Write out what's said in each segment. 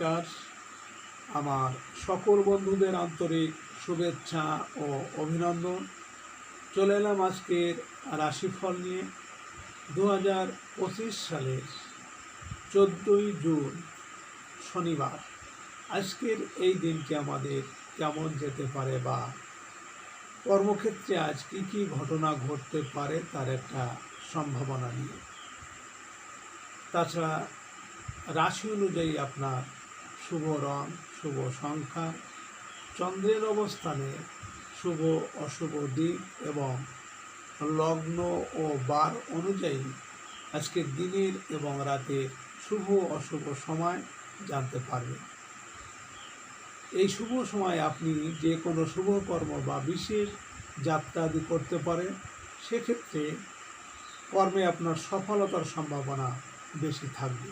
নমস্কার। আমার সকল বন্ধুদের আন্তরিক শুভেচ্ছা ও অভিনন্দন। চলে এলাম আজকের রাশিফল নিয়ে। 2025 সালের 14ই জুন শনিবার। আজকের এই দিনটি আমাদের কেমন যেতে পারে বা কর্মক্ষেত্রে আজ কী কী ঘটনা ঘটতে পারে তার একটা সম্ভাবনা নিয়ে। তাছাড়া রাশি অনুযায়ী আপনার শুভ রং, শুভ সংখ্যা, চন্দ্রের অবস্থানে শুভ অশুভ দিক এবং লগ্ন ও বার অনুযায়ী আজকের দিনের এবং রাতের শুভ অশুভ সময় জানতে পারবেন। এই শুভ সময় আপনি যে কোনো শুভ কর্ম বা বিশেষ যাত্রা আদি করতে পারেন। সেক্ষেত্রে কর্মে আপনার সফলতার সম্ভাবনা বেশি থাকবে।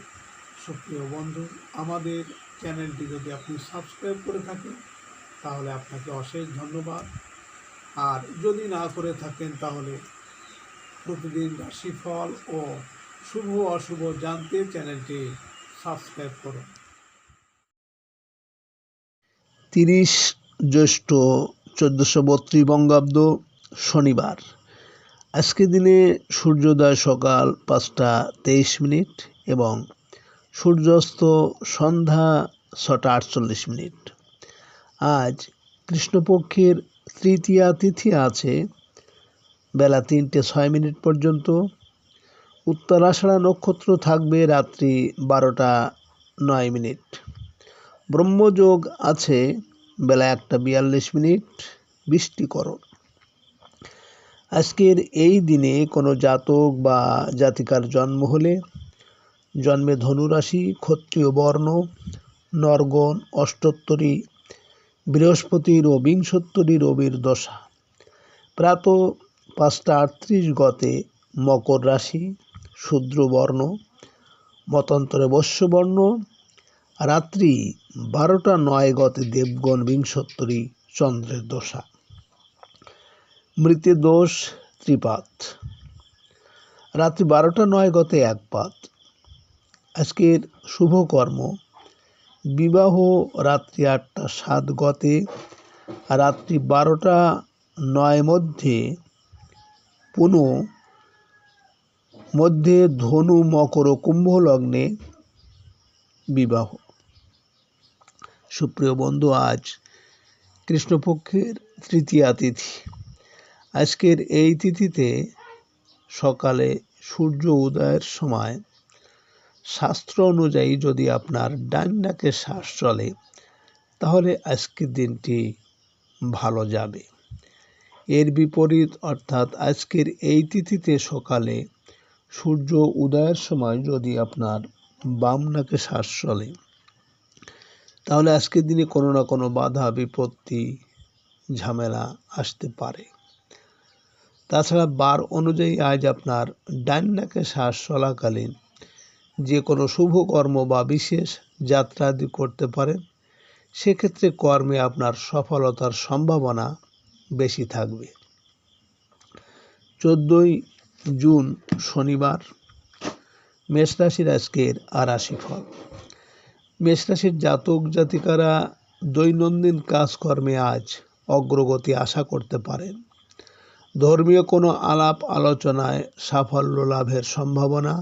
সুপ্রিয় বন্ধু, আমাদের চ্যানেলটি যদি আপনি সাবস্ক্রাইব করে থাকেন তাহলে আপনাকে অশেষ ধন্যবাদ। আর যদি না করে থাকেন তাহলে প্রতিদিন রাশিফল ও শুভ অশুভ জানতে চ্যানেলটি সাবস্ক্রাইব করুন। 30 জ্যৈষ্ঠ 1432 বঙ্গাব্দ শনিবার। আজকের দিনে সূর্যোদয় সকাল 5টা 23 এবং সূর্যাস্ত সন্ধ্যা 6টা 48। আজ কৃষ্ণপক্ষের তৃতীয়া তিথি আছে বেলা 3টে 6 পর্যন্ত। উত্তরাষাঢ়া নক্ষত্র থাকবে রাত্রি 12টা 9। ব্রহ্মযোগ আছে বেলা 1টা 42, বৃষ্টিকরণ। আজকের এই দিনে কোনো জাতক বা জাতিকার জন্ম হলে জন্মে ধনুরাশি, ক্ষত্রিয় বর্ণ, নরগণ, অষ্টোত্তরী, বৃহস্পতির ও বিংশোত্তরী রবির দশা। প্রাত 5টা 38 গতে মকর রাশি, শূদ্র বর্ণ, মতান্তরে বৈশ্যবর্ণ। রাত্রি 12টা 9 গতে দেবগণ, বিংশোত্তরী চন্দ্রের দশা। মৃতে দোষ ত্রিপাত। রাত্রি 12টা 9 গতে একপাত। আজকের শুভ কর্ম বিবাহ রাত্রি 8টা 7 গতে, রাত্রি 12টা 9 মধ্যে ধনু, মকর ও কুম্ভ লগ্নে বিবাহ। সুপ্রিয় বন্ধু, আজ কৃষ্ণপক্ষের তৃতীয়া তিথি। আজকের এই তিথিতে সকালে সূর্য উদয়ের সময় শাস্ত্র অনুযায়ী যদি আপনার ডান নাকে শ্বাস চলে তাহলে আজকের দিনটি ভালো যাবে। এর বিপরীত অর্থাৎ আজকের এই তিথিতে সকালে সূর্য উদয়ের সময় যদি আপনার বাম নাকে শ্বাস চলে তাহলে আজকের দিনে কোনো না কোনো বাধা বিপত্তি ঝামেলা আসতে পারে। তাছাড়া বার অনুযায়ী আজ আপনার ডান নাকে শ্বাস চলাকালীন যে কোনো শুভ কর্ম বা বিশেষ যাত্রা আদি করতে পারেন। সেক্ষেত্রে কর্মে আপনার সফলতার সম্ভাবনা বেশি থাকবে। 14ই জুন শনিবার। মেষ রাশির আজকের রাশিফল। মেষ রাশির জাতক জাতিকারা দৈনন্দিন কাজকর্মে আজ অগ্রগতি আশা করতে পারেন। ধর্মীয় কোনো আলাপ আলোচনায় সাফল্য লাভের সম্ভাবনা।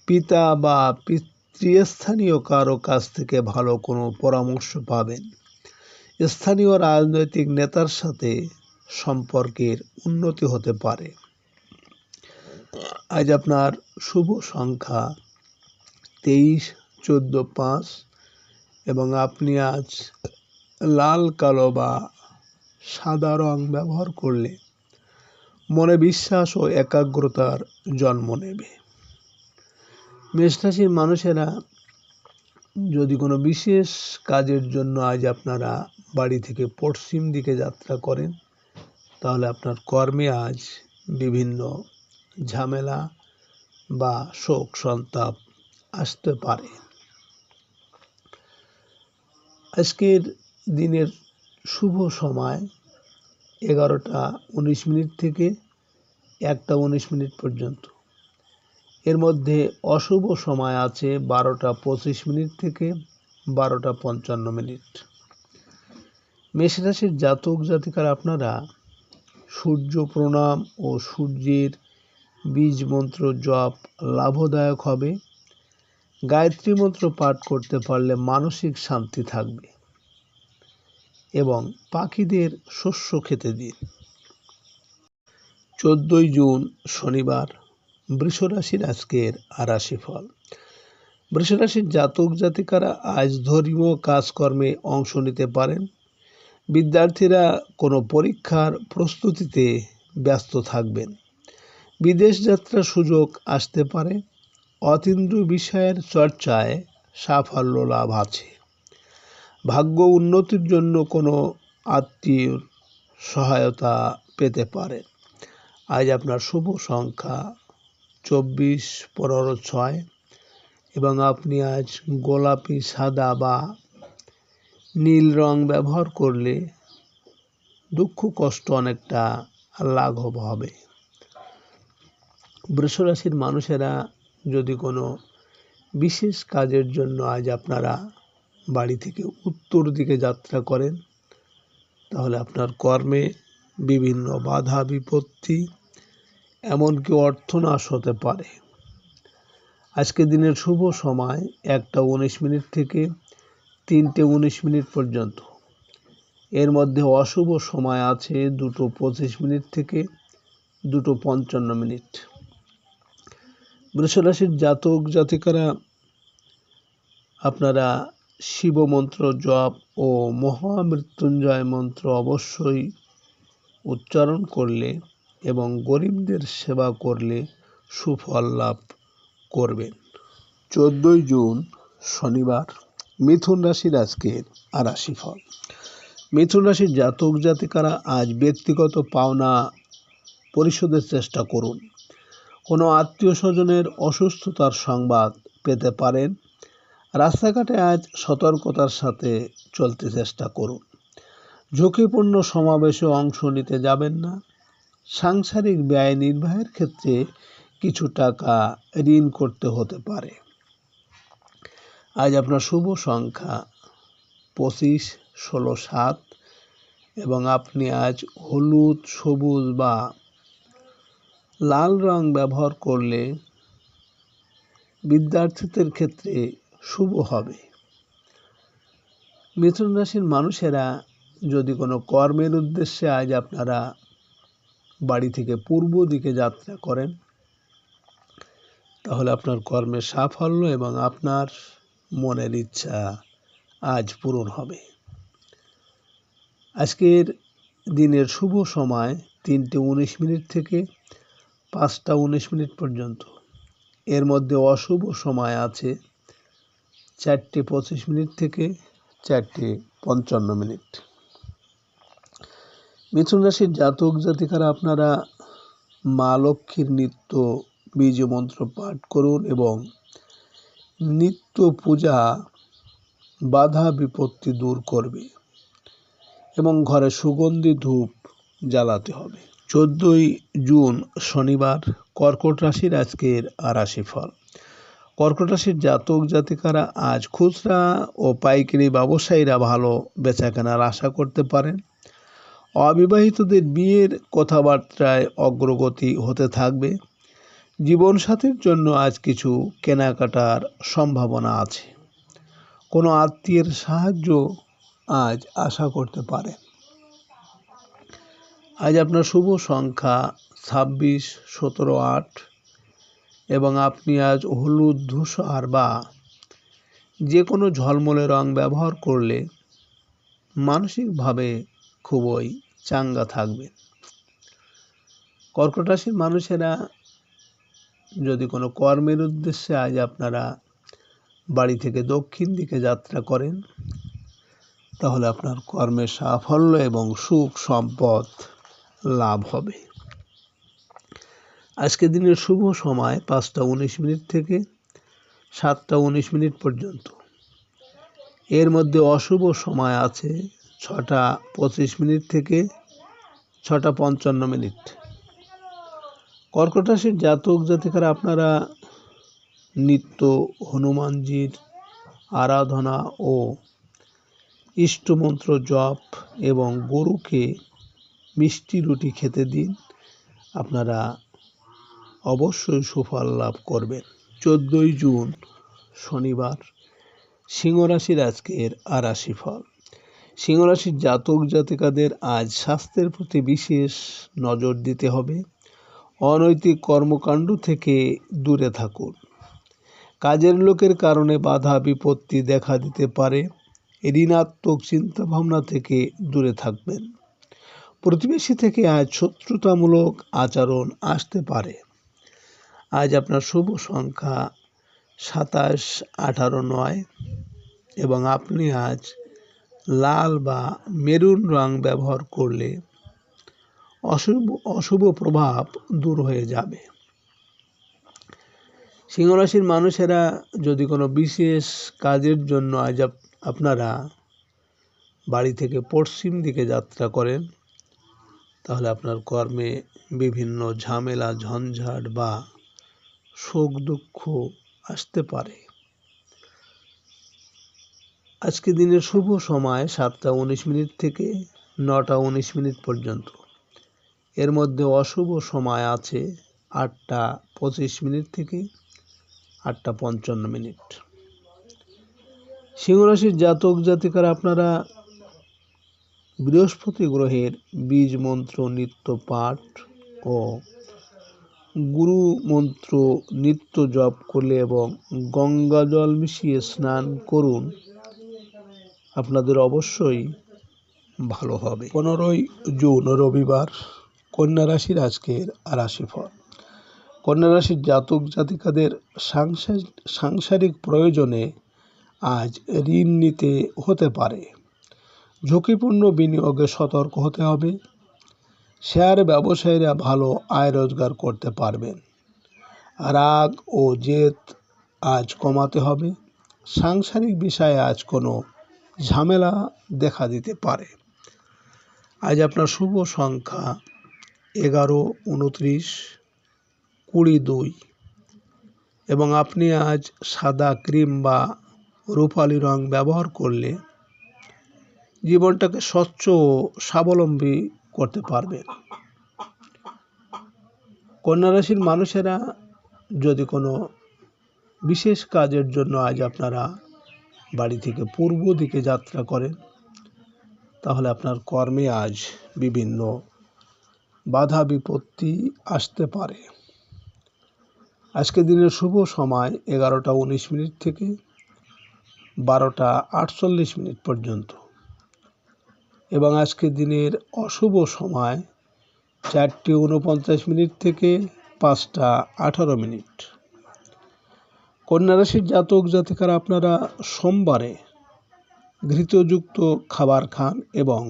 পিতা বা পিতৃস্থানীয় কারো কাছ থেকে ভালো কোনো পরামর্শ পাবেন। স্থানীয় রাজনৈতিক নেতার সাথে সম্পর্কের উন্নতি হতে পারে। আজ আপনার শুভ সংখ্যা 23, 14, 5 এবং আপনি আজ লাল, কালো বা সাদা রং ব্যবহার করলে মনে বিশ্বাস ও একাগ্রতার জন্ম নেবে। মেষ রাশির মানুষেরা যদি কোনো বিশেষ কাজের জন্য আজ আপনারা বাড়ি থেকে পশ্চিম দিকে যাত্রা করেন তাহলে আপনার কর্মে আজ বিভিন্ন ঝামেলা বা শোক সন্তাপ আসতে পারে। আজকের দিনের শুভ সময় 11টা 19 থেকে 1টা 19 পর্যন্ত। এর মধ্যে অশুভ সময় আছে 12টা 25 থেকে 12টা 55 মেষ রাশির জাতক জাতিকারা আপনারা সূর্য প্রণাম ও সূর্যের বীজ মন্ত্র জপ লাভদায়ক হবে। গায়ত্রী মন্ত্র পাঠ করতে পারলে মানসিক শান্তি থাকবে এবং পাখিদের শস্য খেতে দিন। 14 জুন শনিবার বৃষ রাশির আজকের রাশিফল। বৃষ রাশির জাতক জাতিকারা আজ ধর্মীয় কাজকর্মে অংশ নিতে পারেন। বিদ্যার্থীরা কোনো পরীক্ষার প্রস্তুতিতে ব্যস্ত থাকবেন। বিদেশ যাত্রার সুযোগ আসতে পারে। অতীন্দ্রিয় বিষয়ের চর্চায় সাফল্য লাভ আছে। ভাগ্য উন্নতির জন্য কোনো আত্মীয়র সহায়তা পেতে পারেন। আজ আপনার শুভ সংখ্যা 24, 15, 6 এবং আপনি আজ গোলাপি, সাদা বা নীল রং ব্যবহার করলে দুঃখ কষ্ট অনেকটা লাঘব হবে। বৃষ রাশির মানুষেরা যদি কোনো বিশেষ কাজের জন্য আজ আপনারা বাড়ি থেকে উত্তর দিকে যাত্রা করেন, তাহলে আপনার কর্মে বিভিন্ন বাধা বিপত্তি এমনকি অর্থনাশ হতে পারে। আজকে দিনের শুভ সময় 1টা 19 থেকে 3টে 19 পর্যন্ত। এর মধ্যে অশুভ সময় আছে 2টো 25 থেকে 2টো 55। বৃষ রাশির জাতক জাতিকারা আপনারা শিব মন্ত্র জপ ও মহামৃত্যুঞ্জয় মন্ত্র অবশ্যই উচ্চারণ করলে এবং গরিবদের সেবা করলে সুফল লাভ করবেন। 14 জুন শনিবার মিথুন রাশির আজকের রাশিফল। মিথুন রাশির জাতক জাতিকারা আজ ব্যক্তিগত পাওনা পরিশোধের চেষ্টা করুন। কোনো আত্মীয় স্বজনের অসুস্থতার সংবাদ পেতে পারেন। রাস্তাঘাটে আজ সতর্কতার সাথে চলতে চেষ্টা করুন। ঝুঁকিপূর্ণ সমাবেশে অংশ নিতে যাবেন না। সাংসারিক ব্যয় নির্বাহের ক্ষেত্রে কিছু টাকা ঋণ করতে হতে পারে। আজ আপনার শুভ সংখ্যা 25, 16, 7 এবং আপনি আজ হলুদ, সবুজ বা লাল রং ব্যবহার করলে বিদ্যার্থীদের ক্ষেত্রে শুভ হবে। মিথুন রাশির মানুষেরা যদি কোনো কর্মের উদ্দেশ্যে আজ আপনারা বাড়ি থেকে পূর্ব দিকে যাত্রা করেন, তাহলে আপনার কর্মের সাফল্য এবং আপনার মনের ইচ্ছা আজ পূরণ হবে। আজকের দিনের শুভ সময় 3টে 19 থেকে 5টা 19 পর্যন্ত। এর মধ্যে অশুভ সময় আছে 4টে 25 থেকে 4টে 55। মিথুন রাশির জাতক জাতিকারা আপনারা মা লক্ষ্মীর নিত্য বীজ মন্ত্র পাঠ করুন এবং নিত্য পূজা বাধা বিপত্তি দূর করবে এবং ঘরে সুগন্ধি ধূপ জ্বালাতে হবে। 14 জুন শনিবার কর্কট রাশির আজকের রাশিফল। কর্কট রাশির জাতক জাতিকারা আজ খুচরা ও পাইকারি ব্যবসায়ীরা ভালো বেচাকেনার আশা করতে পারেন। অবিবাহিতদের বিয়ের কথাবার্তায় অগ্রগতি হতে থাকবে। জীবনসাথীর জন্য আজ কিছু কেনাকাটার সম্ভাবনা আছে। কোনো আত্মীয়ের সাহায্য আজ আশা করতে পারেন। আজ আপনার শুভ সংখ্যা 26, 17, 8 এবং আপনি আজ হলুদ, ধূসর বা যে কোনো ঝলমলে রং ব্যবহার করলে মানসিকভাবে খুবই চাঙ্গা থাকবেন। কর্কট রাশির মানুষেরা যদি কোনো কর্মের উদ্দেশ্যে আজ আপনারা বাড়ি থেকে দক্ষিণ দিকে যাত্রা করেন, তাহলে আপনার কর্মের সাফল্য এবং সুখ সম্পদ লাভ হবে। আজকে দিনের শুভ সময় 5টা 19 থেকে 7টা 19 পর্যন্ত। এর মধ্যে অশুভ সময় আছে 6টা 25 থেকে 6টা 55। কর্কট রাশির জাতক জাতিকারা আপনারা নিত্য হনুমানজির আরাধনা ও ইষ্টমন্ত্র জপ এবং গরুকে মিষ্টি রুটি খেতে দিন। আপনারা অবশ্যই সুফল লাভ করবেন। 14ই জুন শনিবার, সিংহ রাশির আজকের আর রাশিফল। সিংহ রাশির জাতক জাতিকাদের আজ স্বাস্থ্যের প্রতি বিশেষ নজর দিতে হবে। অনৈতিক কর্মকাণ্ড থেকে দূরে থাকুন। কাজের লোকের কারণে বাধা বিপত্তি দেখা দিতে পারে। ঋণাত্মক চিন্তাভাবনা থেকে দূরে থাকবেন। প্রতিবেশী থেকে আজ শত্রুতামূলক আচরণ আসতে পারে। আজ আপনার শুভ সংখ্যা 27, 18, 9 এবং আপনি আজ লাল বা মেরুন রং ব্যবহার করলে অশুভ প্রভাব দূর হয়ে যাবে। সিংহ রাশির মানুষেরা যদি কোনো বিশেষ কাজের জন্য আজ আপনারা বাড়ি থেকে পশ্চিম দিকে যাত্রা করেন, তাহলে আপনার কর্মে বিভিন্ন ঝামেলা ঝঞ্ঝাট বা শোক দুঃখ আসতে পারে। আজকে দিনের শুভ সময় 7টা 19 থেকে 9টা 19 পর্যন্ত। এর মধ্যে অশুভ সময় আছে 8টা 25 থেকে 8টা 55। সিংহ রাশির জাতক জাতিকারা আপনারা বৃহস্পতি গ্রহের বীজ মন্ত্র নিত্য পাঠ ও গুরু মন্ত্র নিত্য জপ করলে এবং গঙ্গা জল মিশিয়ে স্নান করুন, আপনাদের অবশ্যই ভালো হবে। 15ই জুন রবিবার, কন্যা রাশির আজকের রাশিফল। কন্যা রাশির জাতক জাতিকাদের সাংসারিক প্রয়োজনে আজ ঋণ নিতে হতে পারে। ঝুঁকিপূর্ণ বিনিয়োগে সতর্ক হতে হবে। শেয়ার ব্যবসায়ীরা ভালো আয় রোজগার করতে পারবেন। রাগ ও জেদ আজ কমাতে হবে। সাংসারিক বিষয়ে আজ কোনো ঝামেলা দেখা দিতে পারে। আজ আপনার শুভ সংখ্যা 11, 29, 22 এবং আপনি আজ সাদা ক্রিম বা রূপালি রং ব্যবহার করলে জীবনটাকে স্বচ্ছ ও স্বাবলম্বী করতে পারবেন। কন্যা রাশির মানুষেরা যদি কোনো বিশেষ কাজের জন্য আজ আপনারা বাড়ি থেকে পূর্ব দিকে যাত্রা করেন, তাহলে আপনার কর্মে আজ বিভিন্ন বাধা বিপত্তি আসতে পারে। আজকে দিনের শুভ সময় 11টা 19 থেকে 12টা 48 পর্যন্ত এবং আজকে দিনের অশুভ সময় 4টা 49 থেকে 5টা 18। কন্যা রাশির জাতক জাতিকারা আপনারা সোমবারে ঘৃতযুক্ত খাবার খান এবং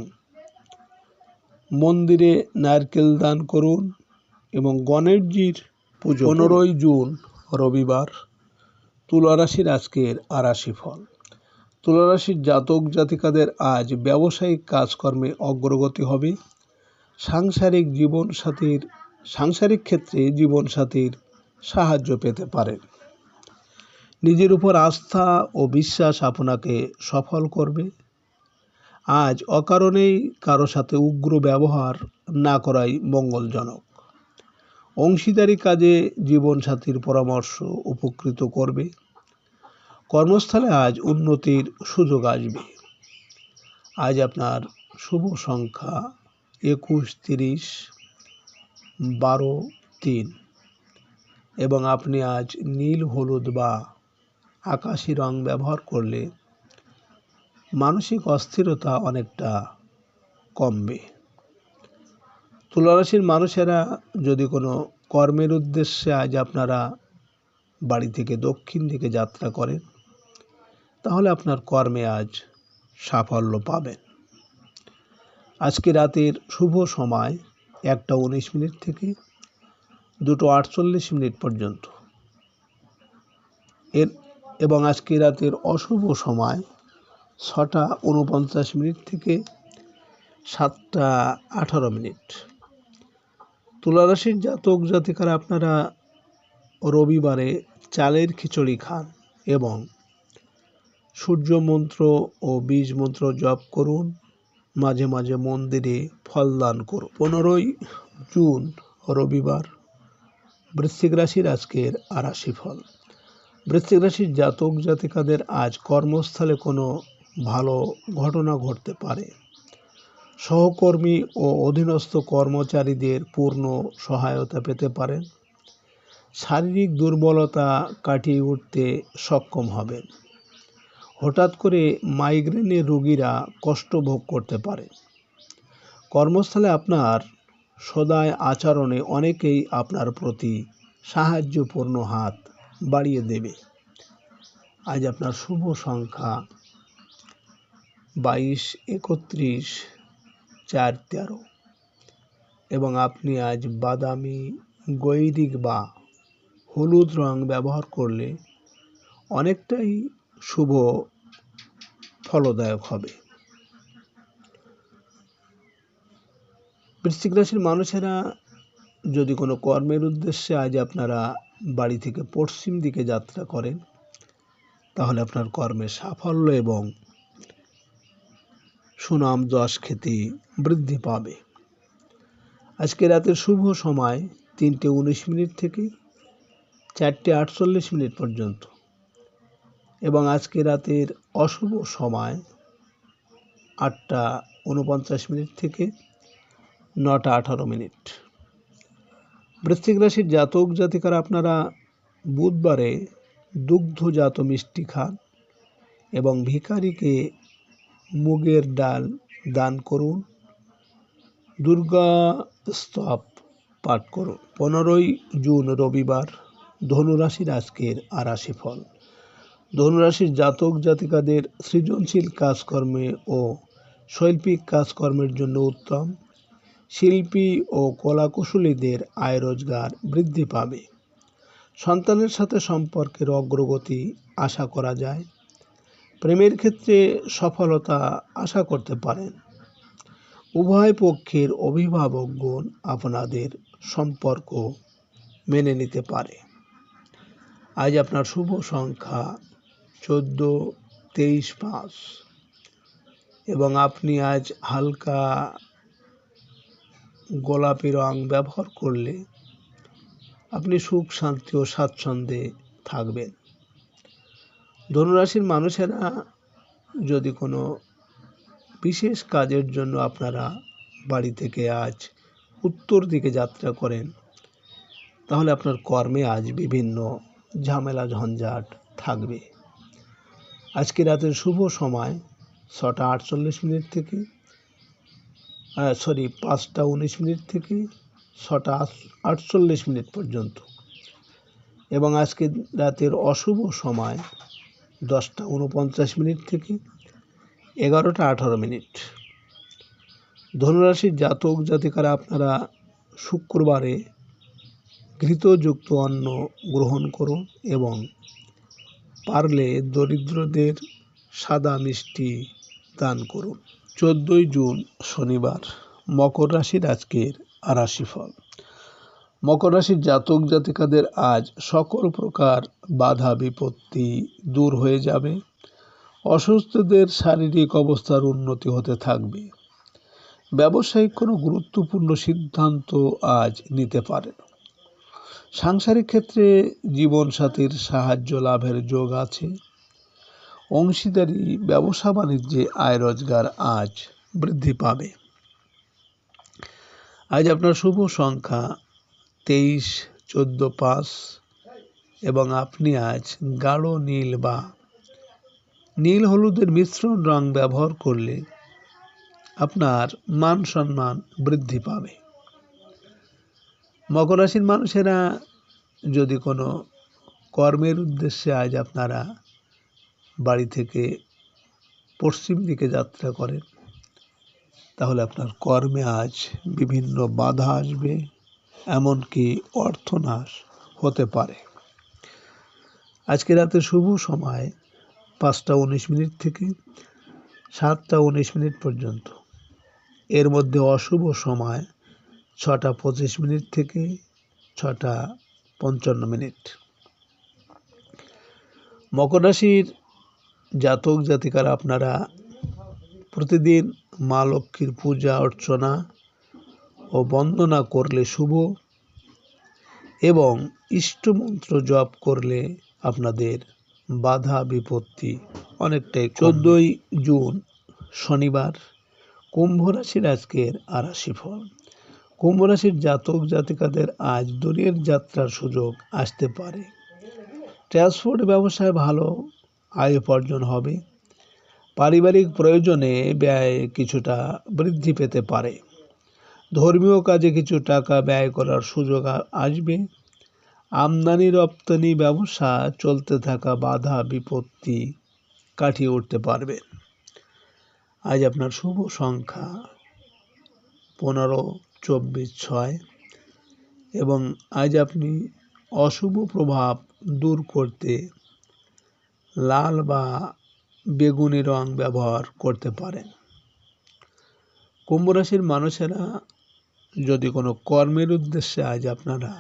মন্দিরে নারকেল দান করুন এবং গণেশজির পুজো। 15ই জুন রবিবার, তুলা রাশির আজকের রাশিফল। তুলা রাশির জাতক জাতিকাদের আজ ব্যবসায়িক কাজকর্মে অগ্রগতি হবে। সাংসারিক ক্ষেত্রে জীবনসাথীর সাহায্য পেতে পারেন। নিজের উপর আস্থা ও বিশ্বাস আপনাকে সফল করবে। আজ অকারণেই কারো সাথে উগ্র ব্যবহার না করাই মঙ্গলজনক। অংশীদারি কাজে জীবনসাথীর পরামর্শ উপকৃত করবে। কর্মস্থলে আজ উন্নতির সুযোগ আসবে। আজ আপনার শুভ সংখ্যা 21, 30, 12, 3 এবং আপনি আজ নীল, হলুদ বা আকাশি রং ব্যবহার করলে মানসিক অস্থিরতা অনেকটা কমবে। তুলা রাশির মানুষেরা যদি কোনো কর্মের উদ্দেশ্যে আজ আপনারা বাড়ি থেকে দক্ষিণ দিকে যাত্রা করেন, তাহলে আপনার কর্মে আজ সাফল্য পাবেন। আজকে রাতের শুভ সময় 1টা 19 থেকে 2টো 48 পর্যন্ত এবং আজকে রাতের অশুভ সময় 6টা 49 থেকে 7টা 18। তুলা রাশির জাতক জাতিকারা আপনারা রবিবারে চালের খিচুড়ি খান এবং সূর্য মন্ত্র ও বীজ মন্ত্র জপ করুন, মাঝে মাঝে মন্দিরে ফলদান করুন। 15ই জুন রবিবার, বৃশ্চিক রাশির আজকের রাশিফল। বৃশ্চিক রাশির জাতক জাতিকাদের আজ কর্মস্থলে কোনো ভালো ঘটনা ঘটতে পারে। সহকর্মী ও অধীনস্থ কর্মচারীদের পূর্ণ সহায়তা পেতে পারেন। শারীরিক দুর্বলতা কাটিয়ে উঠতে সক্ষম হবেন। হঠাৎ করে মাইগ্রেনের রোগীরা কষ্ট ভোগ করতে পারে। কর্মস্থলে আপনার সদয় আচরণে অনেকেই আপনার প্রতি সাহায্যপূর্ণ হাত বাড়িয়ে দেবে। আজ আপনার শুভ সংখ্যা 22, 31, 4, 13 এবং আপনি আজ বাদামি, গৈরিক বা হলুদ রং ব্যবহার করলে অনেকটাই শুভ ফলদায়ক হবে। বৃশ্চিক রাশির মানুষেরা যদি কোনো কর্মের উদ্দেশ্যে আজ আপনারা বাড়ি থেকে পশ্চিম দিকে যাত্রা করেন, তাহলে আপনার কর্মে সাফল্য এবং সুনাম যশ খ্যাতি বৃদ্ধি পাবে। আজকে রাতের শুভ সময় 3:19 থেকে 4:48 পর্যন্ত এবং আজকে রাতের অশুভ সময় 8:49 থেকে 9:18। বৃশ্চিক রাশির জাতক জাতিকারা আপনারা বুধবারে দুগ্ধজাত মিষ্টি খান এবং ভিখারিকে মুগের ডাল দান করুন। দুর্গা স্তব পাঠ করুন। 15ই জুন রবিবার, ধনুরাশির আজকের রাশিফল। ধনুরাশির জাতক জাতিকাদের সৃজনশীল কাজকর্মে ও শৈল্পিক কাজকর্মের জন্য উত্তম। শিল্পী ও কলাকুশলীদের আয় রোজগার বৃদ্ধি পাবে। সন্তানের সাথে সম্পর্কের অগ্রগতি আশা করা যায়। প্রেমের ক্ষেত্রে সফলতা আশা করতে পারেন। উভয় পক্ষের অভিভাবকগণ আপনাদের সম্পর্ক মেনে নিতে পারে। আজ আপনার শুভ সংখ্যা 14, 23, 5 এবং আপনি আজ হালকা গোলাপি রং ব্যবহার করলে আপনি সুখ শান্তি ও স্বাচ্ছন্দ্যে থাকবেন। ধনুরাশির মানুষেরা যদি কোনো বিশেষ কাজের জন্য আপনারা বাড়ি থেকে আজ উত্তর দিকে যাত্রা করেন, তাহলে আপনার কর্মে আজ বিভিন্ন ঝামেলা ঝঞ্ঝাট থাকবে। আজকে রাতের শুভ সময় 6:48 থেকে 5:19 থেকে 6:48 পর্যন্ত এবং আজকে রাতের অশুভ সময় 10:49 থেকে 11:18। ধনুরাশির জাতক জাতিকারা আপনারা শুক্রবারে ঘৃতযুক্ত অন্ন গ্রহণ করুন এবং পারলে দরিদ্রদের সাদা মিষ্টি দান করুন। 14ই জুন শনিবার, মকর রাশির আজকের রাশিফল। মকর রাশির জাতক জাতিকাদের আজ সকল প্রকার বাধা বিপত্তি দূর হয়ে যাবে। অসুস্থদের শারীরিক অবস্থার উন্নতি হতে থাকবে। ব্যবসায়িক কোনো গুরুত্বপূর্ণ সিদ্ধান্ত আজ নিতে পারেন। সাংসারিক ক্ষেত্রে জীবনসাথীর সাহায্য লাভের যোগ আছে। অংশীদারি ব্যবসা বাণিজ্যে আয় রোজগার আজ বৃদ্ধি পাবে। আজ আপনার শুভ সংখ্যা 23, 14, 5 এবং আপনি আজ গাঢ় নীল বা নীল হলুদের মিশ্রণ রং ব্যবহার করলে আপনার মান সম্মান বৃদ্ধি পাবে। মকর রাশির মানুষেরা যদি কোনো কর্মের উদ্দেশ্যে আজ আপনারা বাড়ি থেকে পশ্চিম দিকে যাত্রা করেন, তাহলে আপনার কর্মে আজ বিভিন্ন বাধা আসবে, এমনকি অর্থনাশ হতে পারে। আজকে রাতে শুভ সময় 5:19 থেকে 7:19 পর্যন্ত। এর মধ্যে অশুভ সময় 6:25 থেকে 6:55। মকর রাশির জাতক জাতিকারা আপনারা প্রতিদিন মা লক্ষ্মীর পূজা অর্চনা ও বন্দনা করলে শুভ এবং ইষ্টমন্ত্র জপ করলে আপনাদের বাধা বিপত্তি অনেকটাই 14ই জুন শনিবার কুম্ভ রাশির আজকের রাশিফল। কুম্ভ রাশির জাতক জাতিকাদের আজ দূরের যাত্রার সুযোগ আসতে পারে। ট্রান্সপোর্ট ব্যবসায় ভালো আয় উপার্জন হবে। পারিবারিক প্রয়োজনে ব্যয় কিছুটা বৃদ্ধি পেতে পারে। ধর্মীয় কাজে কিছু টাকা ব্যয় করার সুযোগ আসবে। আমদানি রপ্তানি ব্যবসা চলতে থাকা বাধা বিপত্তি কাটিয়ে উঠতে পারবে। আজ আপনার শুভ সংখ্যা 15, 24, 6 এবং আজ আপনি অশুভ প্রভাব দূর করতে লাল বা বেগুনি রং ব্যবহার করতে পারেন। কুম্ভ রাশির মানুষেরা যদি কোনো কর্মের উদ্দেশ্যে আজ আপনারা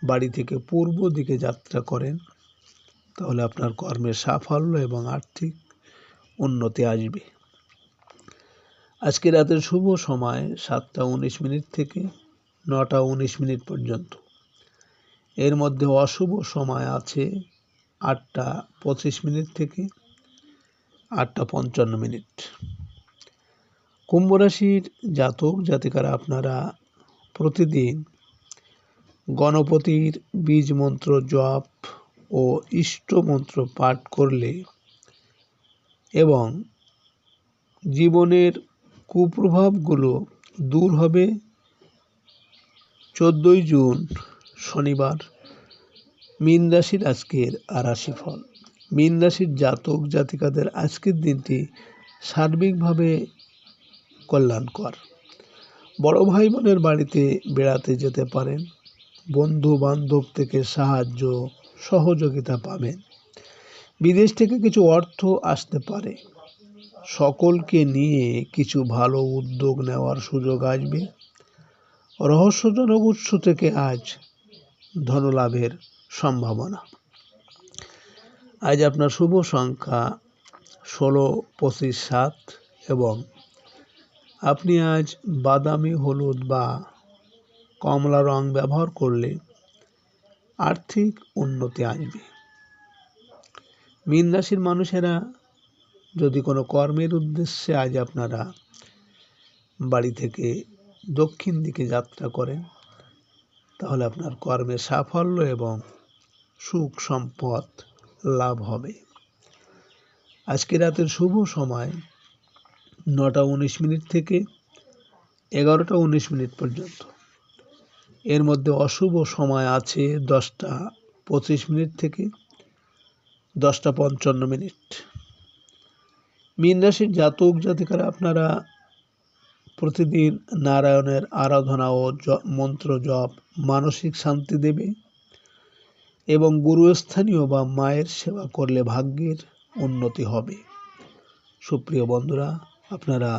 বাড়ি থেকে পূর্ব দিকে যাত্রা করেন, তাহলে আপনার কর্মের সাফল্য এবং আর্থিক উন্নতি আসবে। আজকে রাতের শুভ সময় 7:19 থেকে 9:19 পর্যন্ত। এর মধ্যে অশুভ সময় আছে 8:25 থেকে 8:55। কুম্ভ রাশির জাতক জাতিকারা আপনারা প্রতিদিন গণপতির বীজ মন্ত্র জপ ও ইষ্ট মন্ত্র পাঠ করলে এবং জীবনের কুপ্রভাবগুলো দূর হবে। 14ই জুন শনিবার মীন রাশির আজকের রাশিফল। মীন রাশির জাতক জাতিকাদের আজকের দিনটি সার্বিকভাবে কল্যাণকর। বড় ভাই বোনের বাড়িতে বেড়াতে যেতে পারেন। বন্ধু বান্ধব থেকে সাহায্য সহযোগিতা পাবেন। বিদেশ থেকে কিছু অর্থ আসতে পারে। সকলকে নিয়ে কিছু ভালো উদ্যোগ নেওয়ার সুযোগ আসবে। রহস্যজনক উৎস থেকে আজ ধনলাভের সম্ভাবনা। আজ আপনার শুভ সংখ্যা 16, 25, 7 এবং আপনি আজ বাদামি হলুদ বা কমলা রং ব্যবহার করলে আর্থিক উন্নতি আসবে। মীন রাশির মানুষেরা যদি কোনো কর্মের উদ্দেশ্যে আজ আপনারা বাড়ি থেকে দক্ষিণ দিকে যাত্রা করেন, তাহলে আপনার কর্মে সাফল্য এবং সুখ সম্পদ লাভ হবে। আজকে রাতের শুভ সময় 9:19 থেকে 11:19 পর্যন্ত। এর মধ্যে অশুভ সময় আছে 10:25 থেকে 10:55। মীন রাশির জাতক জাতিকারা আপনারা প্রতিদিন নারায়ণের আরাধনা ও মন্ত্র জপ মানসিক শান্তি দেবে এবং গুরুস্থানীয় বা মায়ের সেবা করলে ভাগ্যের উন্নতি হবে। সুপ্রিয় বন্ধুরা, আপনারা